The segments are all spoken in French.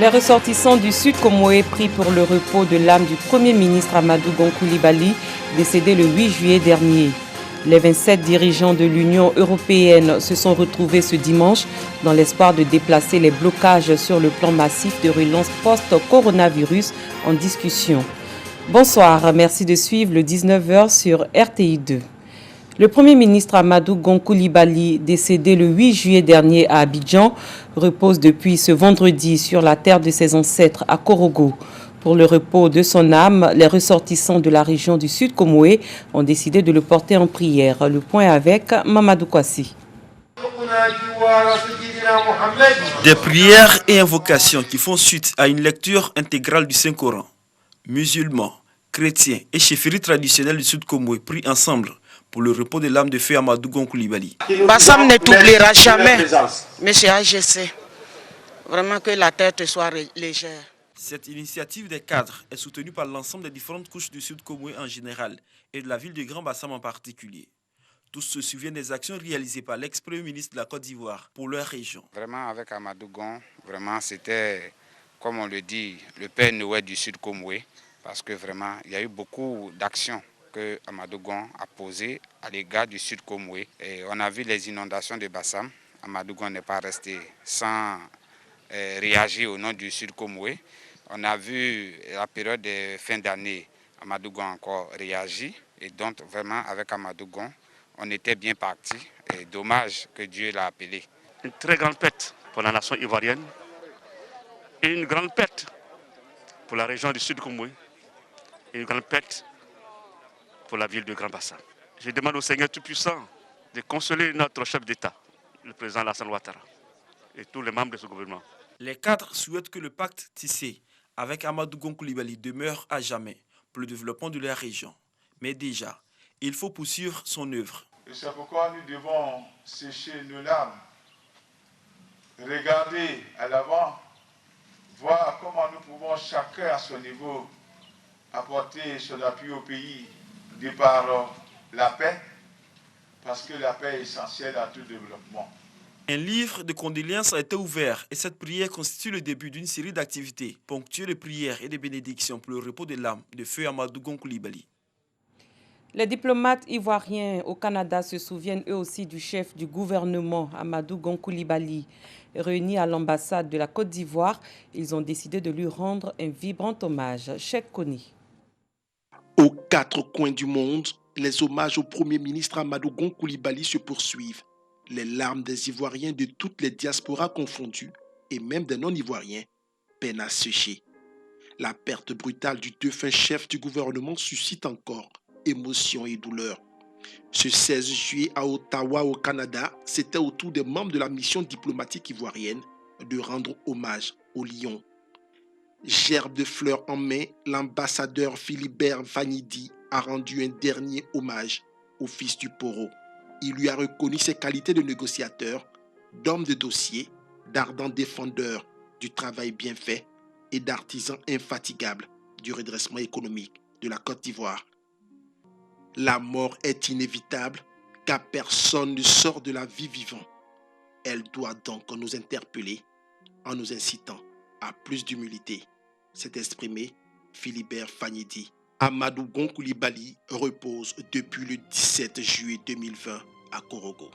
Les ressortissants du Sud Comoé pris pour le repos de l'âme du Premier ministre Amadou Gon Coulibaly, décédé le 8 juillet dernier. Les 27 dirigeants de l'Union européenne se sont retrouvés ce dimanche dans l'espoir de déplacer les blocages sur le plan massif de relance post-coronavirus en discussion. Bonsoir, merci de suivre le 19h sur RTI2. Le Premier ministre Amadou Gon Coulibaly, décédé le 8 juillet dernier à Abidjan, repose depuis ce vendredi sur la terre de ses ancêtres à Korogo. Pour le repos de son âme, les ressortissants de la région du Sud Comoé ont décidé de le porter en prière. Le point avec Mamadou Kwasi. Des prières et invocations qui font suite à une lecture intégrale du Saint-Coran. Musulmans, chrétiens et chefferies traditionnelles du Sud Comoé prient ensemble pour le repos de l'âme de feu Amadou Gon Coulibaly. Bassam ne t'oubliera jamais, monsieur AGC. Vraiment que la tête soit légère. Cette initiative des cadres est soutenue par l'ensemble des différentes couches du Sud Comoé en général et de la ville de Grand Bassam en particulier. Tous se souviennent des actions réalisées par l'ex-premier ministre de la Côte d'Ivoire pour leur région. Vraiment avec Amadou Gon, vraiment c'était, comme on le dit, le Père Noël du Sud Comoé, parce que vraiment il y a eu beaucoup d'actions que Amadou Gon a posées à l'égard du Sud Comoé. Et on a vu les inondations de Bassam. Amadou Gon n'est pas resté sans réagir au nom du Sud Comoé. On a vu la période de fin d'année, Amadou Gon a encore réagi. Et donc vraiment avec Amadou Gon, on était bien parti. Et dommage que Dieu l'a appelé. Une très grande perte pour la nation ivoirienne et une grande perte pour la région du Sud Comoé et une grande perte pour la ville de Grand Bassam. Je demande au Seigneur Tout-Puissant de consoler notre chef d'État, le président Alassane Ouattara, et tous les membres de ce gouvernement. Les cadres souhaitent que le pacte tissé avec Amadou Gon Coulibaly demeure à jamais pour le développement de leur région. Mais déjà, il faut poursuivre son œuvre. Et c'est pourquoi nous devons sécher nos larmes, regarder à l'avant, voir comment nous pouvons chacun à son niveau apporter son appui au pays de par la paix, parce que la paix est essentielle à tout développement. Un livre de condoléances a été ouvert et cette prière constitue le début d'une série d'activités ponctuées de prières et de bénédictions pour le repos de l'âme de feu Amadou Gon Coulibaly. Les diplomates ivoiriens au Canada se souviennent eux aussi du chef du gouvernement, Amadou Gon Coulibaly. Réunis à l'ambassade de la Côte d'Ivoire, ils ont décidé de lui rendre un vibrant hommage. Cheikh Kony. Aux quatre coins du monde, les hommages au Premier ministre Amadou Gon Coulibaly se poursuivent. Les larmes des Ivoiriens de toutes les diasporas confondues, et même des non-Ivoiriens, peinent à sécher. La perte brutale du défunt chef du gouvernement suscite encore émotion et douleur. Ce 16 juillet à Ottawa, au Canada, c'était au tour des membres de la mission diplomatique ivoirienne de rendre hommage au lion. Gerbe de fleurs en main, l'ambassadeur Philibert Vanidi a rendu un dernier hommage au fils du Poro. Il lui a reconnu ses qualités de négociateur, d'homme de dossier, d'ardent défendeur du travail bien fait et d'artisan infatigable du redressement économique de la Côte d'Ivoire. La mort est inévitable car personne ne sort de la vie vivant. Elle doit donc nous interpeller en nous incitant à plus d'humilité. S'est exprimé Philibert Vanidi. Amadou Gon Coulibaly repose depuis le 17 juillet 2020 à Korogo.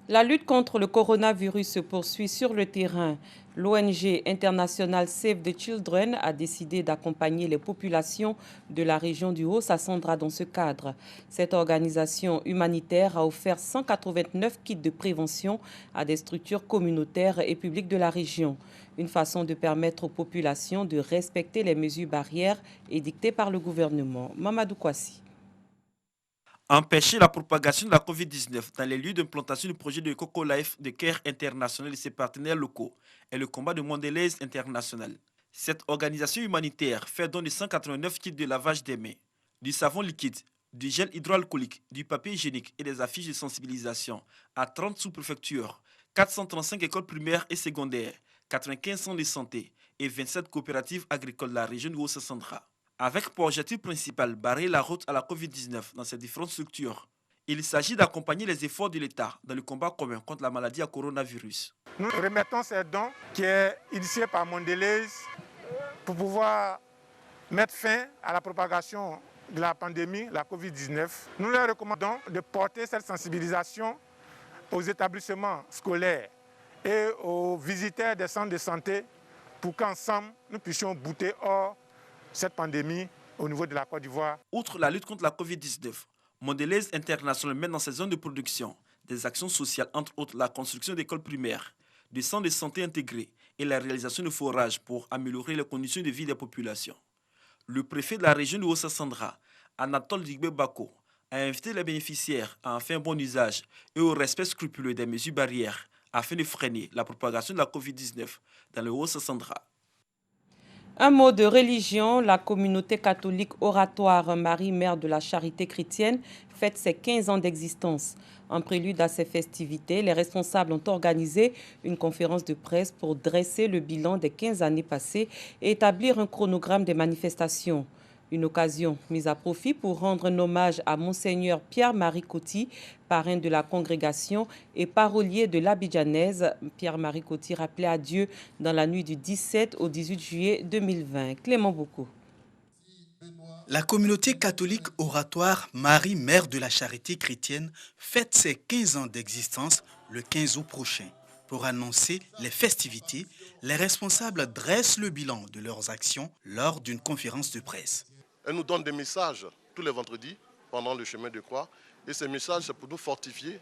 La lutte contre le coronavirus se poursuit sur le terrain. L'ONG internationale Save the Children a décidé d'accompagner les populations de la région du Haut-Sassandra dans ce cadre. Cette organisation humanitaire a offert 189 kits de prévention à des structures communautaires et publiques de la région. Une façon de permettre aux populations de respecter les mesures barrières édictées par le gouvernement. Mamadou Kwasi. Empêcher la propagation de la Covid-19 dans les lieux d'implantation du projet de Coco Life de Care International et ses partenaires locaux est le combat de Mondelez International. Cette organisation humanitaire fait don de 189 kits de lavage des mains, du savon liquide, du gel hydroalcoolique, du papier hygiénique et des affiches de sensibilisation à 30 sous-préfectures, 435 écoles primaires et secondaires, 95 centres de santé et 27 coopératives agricoles de la région du Haut-Sassandra. Avec pour objectif principal barrer la route à la Covid-19 dans ces différentes structures. Il s'agit d'accompagner les efforts de l'État dans le combat commun contre la maladie à coronavirus. Nous remettons ces dons qui est initié par Mondelez pour pouvoir mettre fin à la propagation de la pandémie, la Covid-19. Nous leur recommandons de porter cette sensibilisation aux établissements scolaires et aux visiteurs des centres de santé pour qu'ensemble, nous puissions bouter hors cette pandémie au niveau de la Côte d'Ivoire. Outre la lutte contre la Covid-19, Mondelez International met dans ses zones de production des actions sociales, entre autres la construction d'écoles primaires, de centres de santé intégrés et la réalisation de forages pour améliorer les conditions de vie des populations. Le préfet de la région de Haut-Sassandra, Anatole Digbe-Bako, a invité les bénéficiaires à en faire un bon usage et au respect scrupuleux des mesures barrières afin de freiner la propagation de la Covid-19 dans le Haut-Sassandra. Un mot de religion, la communauté catholique oratoire Marie, Mère de la Charité chrétienne, fête ses 15 ans d'existence. En prélude à ces festivités, les responsables ont organisé une conférence de presse pour dresser le bilan des 15 années passées et établir un chronogramme des manifestations. Une occasion mise à profit pour rendre un hommage à Monseigneur Pierre-Marie Coty, parrain de la congrégation et parolier de l'Abidjanaise. Pierre-Marie Coty rappelait à Dieu dans la nuit du 17 au 18 juillet 2020. Clément Boucaud. La communauté catholique oratoire Marie, Mère de la Charité chrétienne, fête ses 15 ans d'existence le 15 août prochain. Pour annoncer les festivités, les responsables dressent le bilan de leurs actions lors d'une conférence de presse. Elle nous donne des messages tous les vendredis pendant le chemin de croix. Et ces messages, c'est pour nous fortifier.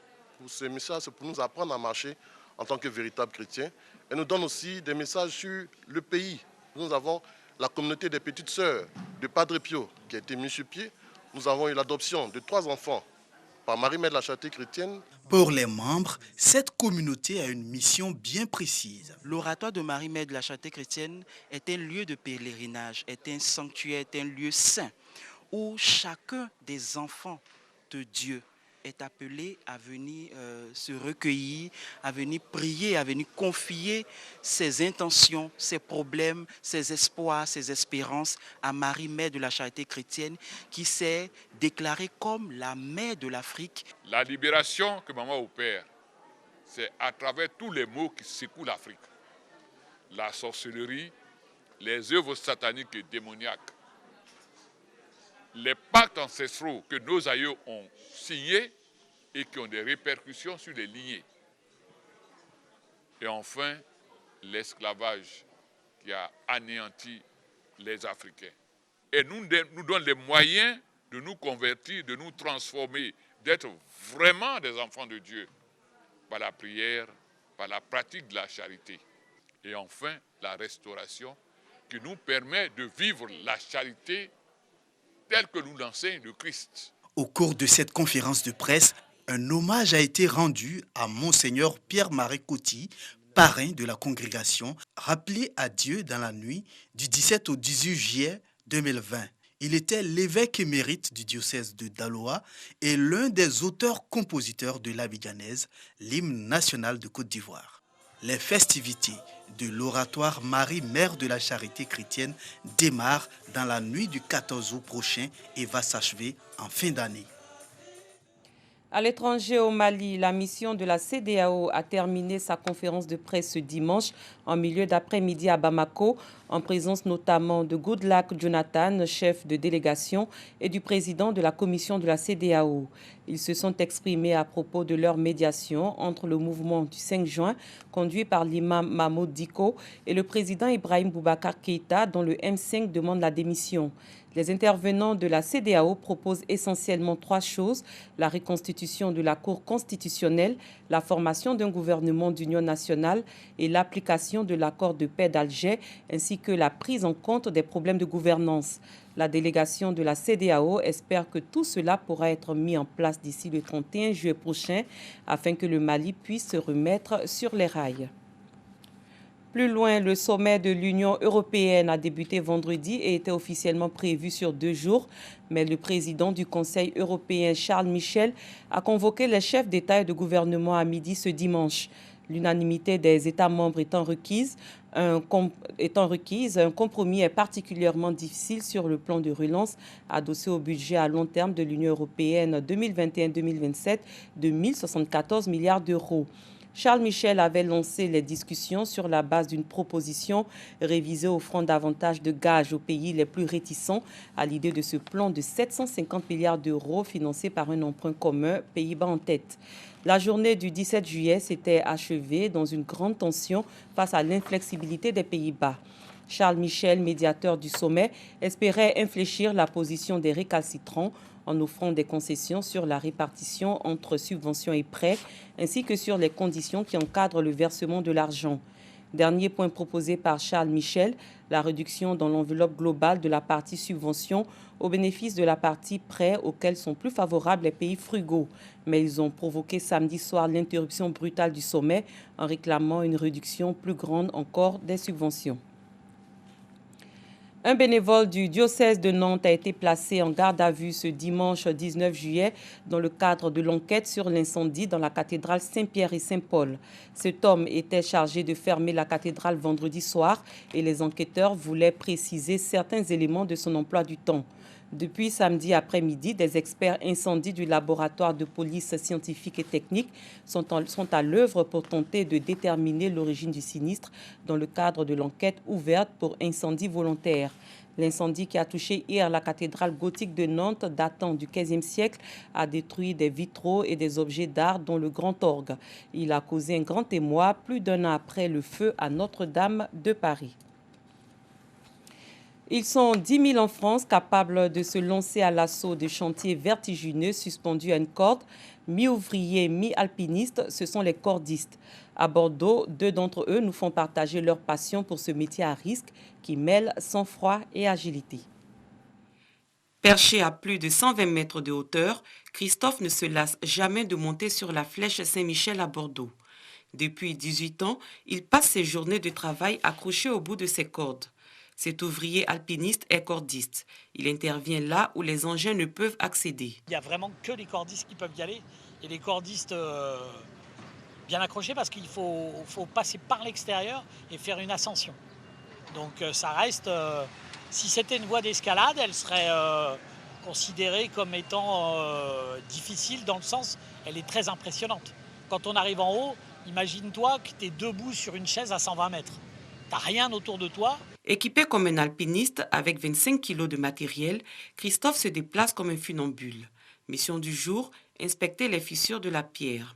Ces messages, c'est pour nous apprendre à marcher en tant que véritables chrétiens. Elle nous donne aussi des messages sur le pays. Nous avons la communauté des petites sœurs de Padre Pio qui a été mise sur pied. Nous avons eu l'adoption de 3 enfants par Marie, Mère de la Charité chrétienne. Pour les membres, cette communauté a une mission bien précise. L'oratoire de Marie, Mère de la Charité chrétienne est un lieu de pèlerinage, est un sanctuaire, est un lieu saint où chacun des enfants de Dieu est appelé à venir se recueillir, à venir prier, à venir confier ses intentions, ses problèmes, ses espoirs, ses espérances à Marie, Mère de la Charité chrétienne, qui s'est déclarée comme la mère de l'Afrique. La libération que maman opère, c'est à travers tous les maux qui secouent l'Afrique. La sorcellerie, les œuvres sataniques et démoniaques, les pactes ancestraux que nos aïeux ont signés et qui ont des répercussions sur les lignées. Et enfin, l'esclavage qui a anéanti les Africains. Et nous donne les moyens de nous convertir, de nous transformer, d'être vraiment des enfants de Dieu par la prière, par la pratique de la charité. Et enfin, la restauration qui nous permet de vivre la charité telle que nous l'enseigne le Christ. Au cours de cette conférence de presse, un hommage a été rendu à Monseigneur Pierre-Marie Coty, parrain de la congrégation, rappelé à Dieu dans la nuit du 17 au 18 juillet 2020. Il était l'évêque émérite du diocèse de Daloa et l'un des auteurs-compositeurs de l'Abidjanaise, l'hymne national de Côte d'Ivoire. Les festivités de l'oratoire Marie, Mère de la Charité chrétienne démarrent dans la nuit du 14 août prochain et va s'achever en fin d'année. À l'étranger, au Mali, la mission de la CEDEAO a terminé sa conférence de presse ce dimanche en milieu d'après-midi à Bamako, en présence notamment de Goodluck Jonathan, chef de délégation, et du président de la commission de la CEDEAO. Ils se sont exprimés à propos de leur médiation entre le mouvement du 5 juin, conduit par l'imam Mahmoud Diko, et le président Ibrahim Boubacar Keïta, dont le M5 demande la démission. Les intervenants de la CEDEAO proposent essentiellement 3 choses: la reconstitution de la Cour constitutionnelle, la formation d'un gouvernement d'union nationale et l'application de l'accord de paix d'Alger, ainsi que la prise en compte des problèmes de gouvernance. La délégation de la CEDEAO espère que tout cela pourra être mis en place d'ici le 31 juillet prochain afin que le Mali puisse se remettre sur les rails. Plus loin, le sommet de l'Union européenne a débuté vendredi et était officiellement prévu sur 2 jours. Mais le président du Conseil européen, Charles Michel, a convoqué les chefs d'État et de gouvernement à midi ce dimanche. L'unanimité des États membres étant requise, un compromis est particulièrement difficile sur le plan de relance adossé au budget à long terme de l'Union européenne 2021-2027 de 1 074 milliards d'euros. Charles Michel avait lancé les discussions sur la base d'une proposition révisée offrant davantage de gages aux pays les plus réticents à l'idée de ce plan de 750 milliards d'euros financé par un emprunt commun, Pays-Bas en tête. La journée du 17 juillet s'était achevée dans une grande tension face à l'inflexibilité des Pays-Bas. Charles Michel, médiateur du sommet, espérait infléchir la position des récalcitrants en offrant des concessions sur la répartition entre subventions et prêts, ainsi que sur les conditions qui encadrent le versement de l'argent. Dernier point proposé par Charles Michel, la réduction dans l'enveloppe globale de la partie subvention au bénéfice de la partie prêt auquel sont plus favorables les pays frugaux. Mais ils ont provoqué samedi soir l'interruption brutale du sommet en réclamant une réduction plus grande encore des subventions. Un bénévole du diocèse de Nantes a été placé en garde à vue ce dimanche 19 juillet dans le cadre de l'enquête sur l'incendie dans la cathédrale Saint-Pierre et Saint-Paul. Cet homme était chargé de fermer la cathédrale vendredi soir et les enquêteurs voulaient préciser certains éléments de son emploi du temps. Depuis samedi après-midi, des experts incendies du laboratoire de police scientifique et technique sont à l'œuvre pour tenter de déterminer l'origine du sinistre dans le cadre de l'enquête ouverte pour incendie volontaire. L'incendie qui a touché hier la cathédrale gothique de Nantes, datant du XVe siècle, a détruit des vitraux et des objets d'art, dont le grand orgue. Il a causé un grand émoi plus d'un an après le feu à Notre-Dame de Paris. Ils sont 10 000 en France capables de se lancer à l'assaut de chantiers vertigineux suspendus à une corde. Mi-ouvriers, mi-alpinistes, ce sont les cordistes. À Bordeaux, 2 d'entre eux nous font partager leur passion pour ce métier à risque qui mêle sang-froid et agilité. Perché à plus de 120 mètres de hauteur, Christophe ne se lasse jamais de monter sur la flèche Saint-Michel à Bordeaux. Depuis 18 ans, il passe ses journées de travail accroché au bout de ses cordes. Cet ouvrier alpiniste est cordiste. Il intervient là où les engins ne peuvent accéder. Il n'y a vraiment que les cordistes qui peuvent y aller. Et les cordistes bien accrochés parce qu'il faut passer par l'extérieur et faire une ascension. Donc ça reste... si c'était une voie d'escalade, elle serait considérée comme étant difficile dans le sens, elle est très impressionnante. Quand on arrive en haut, imagine-toi que tu es debout sur une chaise à 120 mètres. Tu n'as rien autour de toi. Équipé comme un alpiniste avec 25 kilos de matériel, Christophe se déplace comme un funambule. Mission du jour, inspecter les fissures de la pierre.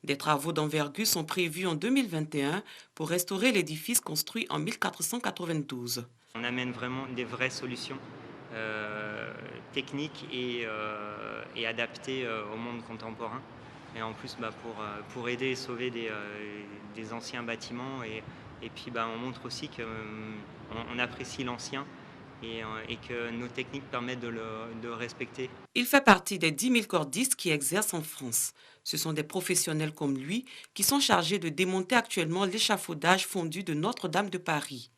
Des travaux d'envergure sont prévus en 2021 pour restaurer l'édifice construit en 1492. On amène vraiment des vraies solutions techniques et adaptées au monde contemporain. Et en plus, pour aider et sauver des anciens bâtiments. Et puis on montre aussi qu'on apprécie l'ancien et que nos techniques permettent de le respecter. Il fait partie des 10 000 cordistes qui exercent en France. Ce sont des professionnels comme lui qui sont chargés de démonter actuellement l'échafaudage fondu de Notre-Dame de Paris.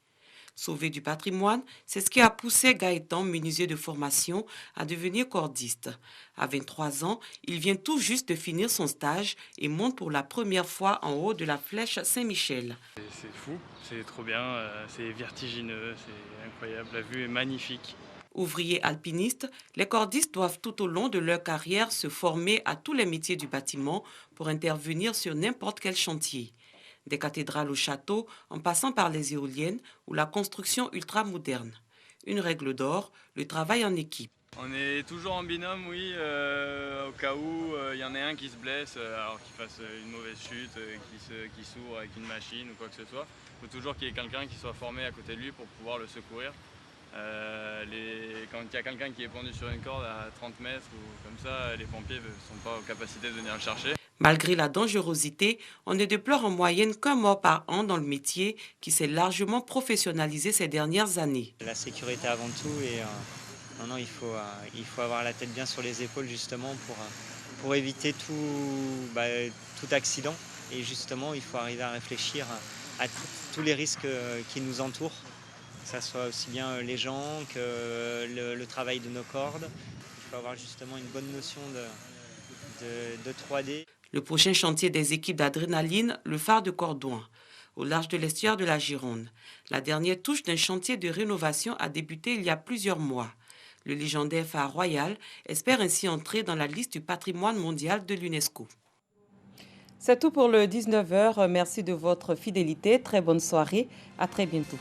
Sauvé du patrimoine, c'est ce qui a poussé Gaëtan, menuisier de formation, à devenir cordiste. À 23 ans, il vient tout juste de finir son stage et monte pour la première fois en haut de la flèche Saint-Michel. C'est fou, c'est trop bien, c'est vertigineux, c'est incroyable, la vue est magnifique. Ouvriers alpinistes, les cordistes doivent tout au long de leur carrière se former à tous les métiers du bâtiment pour intervenir sur n'importe quel chantier. Des cathédrales au château, en passant par les éoliennes ou la construction ultra-moderne. Une règle d'or, le travail en équipe. On est toujours en binôme, oui, au cas où il y en a un qui se blesse, alors qu'il fasse une mauvaise chute, qui s'ouvre avec une machine ou quoi que ce soit. Il faut toujours qu'il y ait quelqu'un qui soit formé à côté de lui pour pouvoir le secourir. Quand il y a quelqu'un qui est pendu sur une corde à 30 mètres ou comme ça, les pompiers ne sont pas en capacité de venir le chercher. Malgré la dangerosité, on ne déplore en moyenne qu'un mort par an dans le métier qui s'est largement professionnalisé ces dernières années. La sécurité avant tout et non, il faut avoir la tête bien sur les épaules justement pour éviter tout accident. Et justement, il faut arriver à réfléchir à tous les risques qui nous entourent, que ce soit aussi bien les gens que le travail de nos cordes. Il faut avoir justement une bonne notion de 3D. Le prochain chantier des équipes d'Adrénaline, le phare de Cordouan, au large de l'estuaire de la Gironde. La dernière touche d'un chantier de rénovation a débuté il y a plusieurs mois. Le légendaire phare royal espère ainsi entrer dans la liste du patrimoine mondial de l'UNESCO. C'est tout pour le 19h. Merci de votre fidélité. Très bonne soirée. À très bientôt.